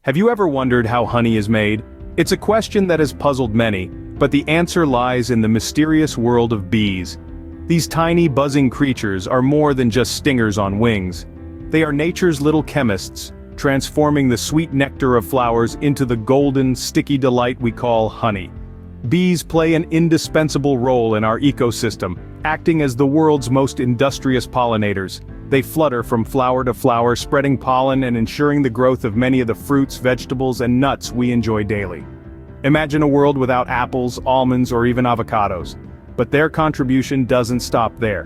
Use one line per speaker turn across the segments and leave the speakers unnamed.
Have you ever wondered how honey is made? It's a question that has puzzled many, but the answer lies in the mysterious world of bees. These tiny buzzing creatures are more than just stingers on wings. They are nature's little chemists, transforming the sweet nectar of flowers into the golden, sticky delight we call honey. Bees play an indispensable role in our ecosystem, acting as the world's most industrious pollinators. They flutter from flower to flower, spreading pollen and ensuring the growth of many of the fruits, vegetables, and nuts we enjoy daily. Imagine a world without apples, almonds, or even avocados. But their contribution doesn't stop there.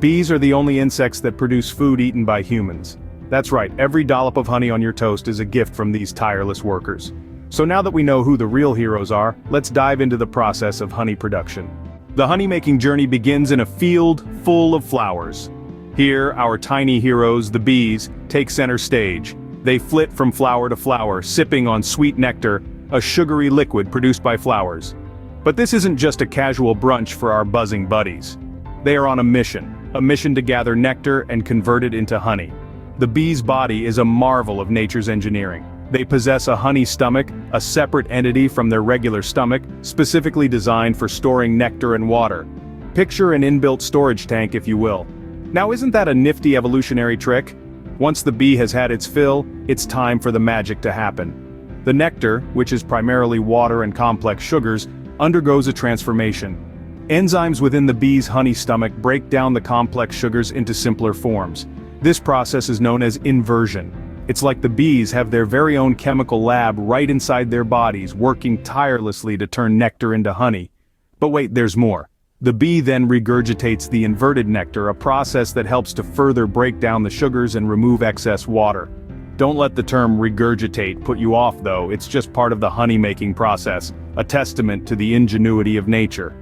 Bees are the only insects that produce food eaten by humans. That's right, every dollop of honey on your toast is a gift from these tireless workers. So now that we know who the real heroes are, let's dive into the process of honey production. The honey-making journey begins in a field full of flowers. Here, our tiny heroes, the bees, take center stage. They flit from flower to flower, sipping on sweet nectar, a sugary liquid produced by flowers. But this isn't just a casual brunch for our buzzing buddies. They are on a mission to gather nectar and convert it into honey. The bee's body is a marvel of nature's engineering. They possess a honey stomach, a separate entity from their regular stomach, specifically designed for storing nectar and water. Picture an inbuilt storage tank, if you will. Now, isn't that a nifty evolutionary trick? Once the bee has had its fill, it's time for the magic to happen. The nectar, which is primarily water and complex sugars, undergoes a transformation. Enzymes within the bee's honey stomach break down the complex sugars into simpler forms. This process is known as inversion. It's like the bees have their very own chemical lab right inside their bodies, working tirelessly to turn nectar into honey. But wait, there's more. The bee then regurgitates the inverted nectar, a process that helps to further break down the sugars and remove excess water. Don't let the term regurgitate put you off though, it's just part of the honey-making process, a testament to the ingenuity of nature.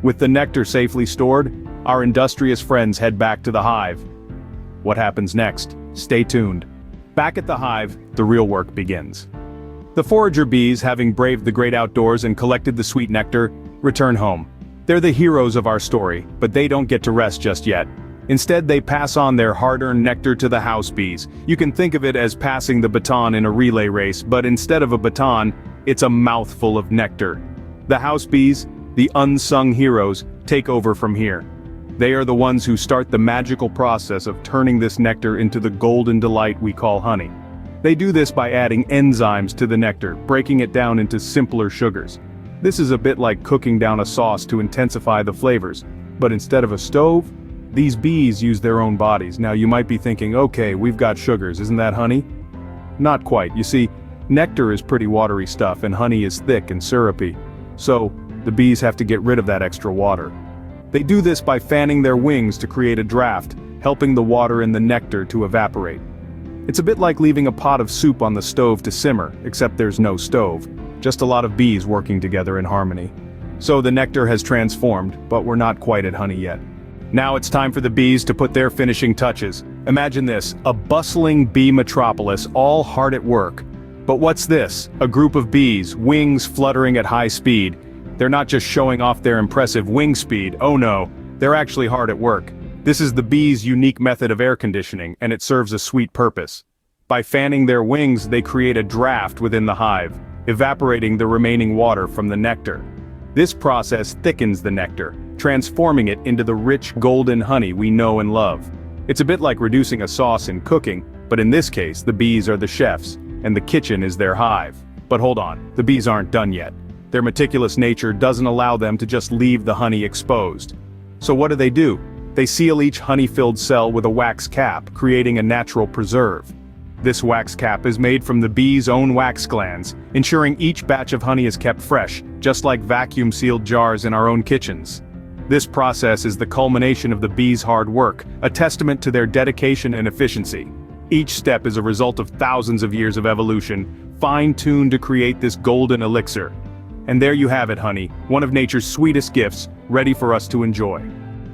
With the nectar safely stored, our industrious friends head back to the hive. What happens next? Stay tuned. Back at the hive, the real work begins. The forager bees, having braved the great outdoors and collected the sweet nectar, return home. They're the heroes of our story, but they don't get to rest just yet. Instead, they pass on their hard-earned nectar to the house bees. You can think of it as passing the baton in a relay race, but instead of a baton, it's a mouthful of nectar. The house bees, the unsung heroes, take over from here. They are the ones who start the magical process of turning this nectar into the golden delight we call honey. They do this by adding enzymes to the nectar, breaking it down into simpler sugars. This is a bit like cooking down a sauce to intensify the flavors, but instead of a stove, these bees use their own bodies. Now you might be thinking, okay, we've got sugars, isn't that honey? Not quite. You see, nectar is pretty watery stuff and honey is thick and syrupy. So, the bees have to get rid of that extra water. They do this by fanning their wings to create a draft, helping the water in the nectar to evaporate. It's a bit like leaving a pot of soup on the stove to simmer, except there's no stove, just a lot of bees working together in harmony. So the nectar has transformed, but we're not quite at honey yet. Now it's time for the bees to put their finishing touches. Imagine this, a bustling bee metropolis, all hard at work. But what's this? A group of bees, wings fluttering at high speed. They're not just showing off their impressive wing speed, oh no, they're actually hard at work. This is the bees' unique method of air conditioning, and it serves a sweet purpose. By fanning their wings, they create a draft within the hive, evaporating the remaining water from the nectar. This process thickens the nectar, transforming it into the rich golden honey we know and love. It's a bit like reducing a sauce in cooking, but in this case, the bees are the chefs, and the kitchen is their hive. But hold on, the bees aren't done yet. Their meticulous nature doesn't allow them to just leave the honey exposed. So what do? They seal each honey-filled cell with a wax cap, creating a natural preserve. This wax cap is made from the bees' own wax glands, ensuring each batch of honey is kept fresh, just like vacuum-sealed jars in our own kitchens. This process is the culmination of the bees' hard work, a testament to their dedication and efficiency. Each step is a result of thousands of years of evolution, fine-tuned to create this golden elixir. And there you have it, honey, one of nature's sweetest gifts, ready for us to enjoy.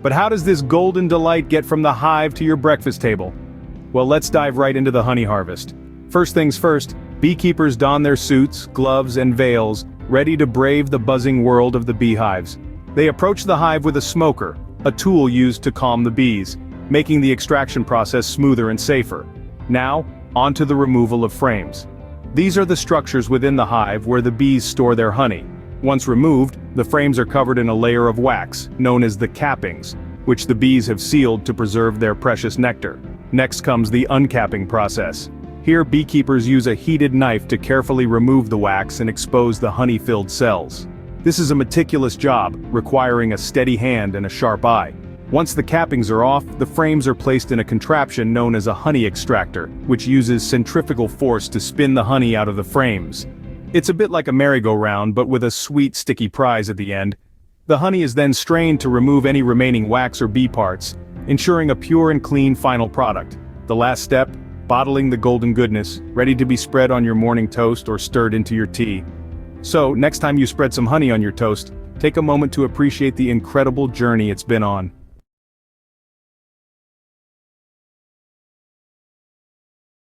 But how does this golden delight get from the hive to your breakfast table? Well, let's dive right into the honey harvest. First things first, beekeepers don their suits, gloves, and veils, ready to brave the buzzing world of the beehives. They approach the hive with a smoker, a tool used to calm the bees, making the extraction process smoother and safer. Now, onto the removal of frames. These are the structures within the hive where the bees store their honey. Once removed, the frames are covered in a layer of wax, known as the cappings, which the bees have sealed to preserve their precious nectar. Next comes the uncapping process. Here beekeepers use a heated knife to carefully remove the wax and expose the honey-filled cells. This is a meticulous job, requiring a steady hand and a sharp eye. Once the cappings are off, the frames are placed in a contraption known as a honey extractor, which uses centrifugal force to spin the honey out of the frames. It's a bit like a merry-go-round, but with a sweet sticky prize at the end. The honey is then strained to remove any remaining wax or bee parts, ensuring a pure and clean final product. The last step, bottling the golden goodness, ready to be spread on your morning toast or stirred into your tea. So, next time you spread some honey on your toast, take a moment to appreciate the incredible journey it's been on.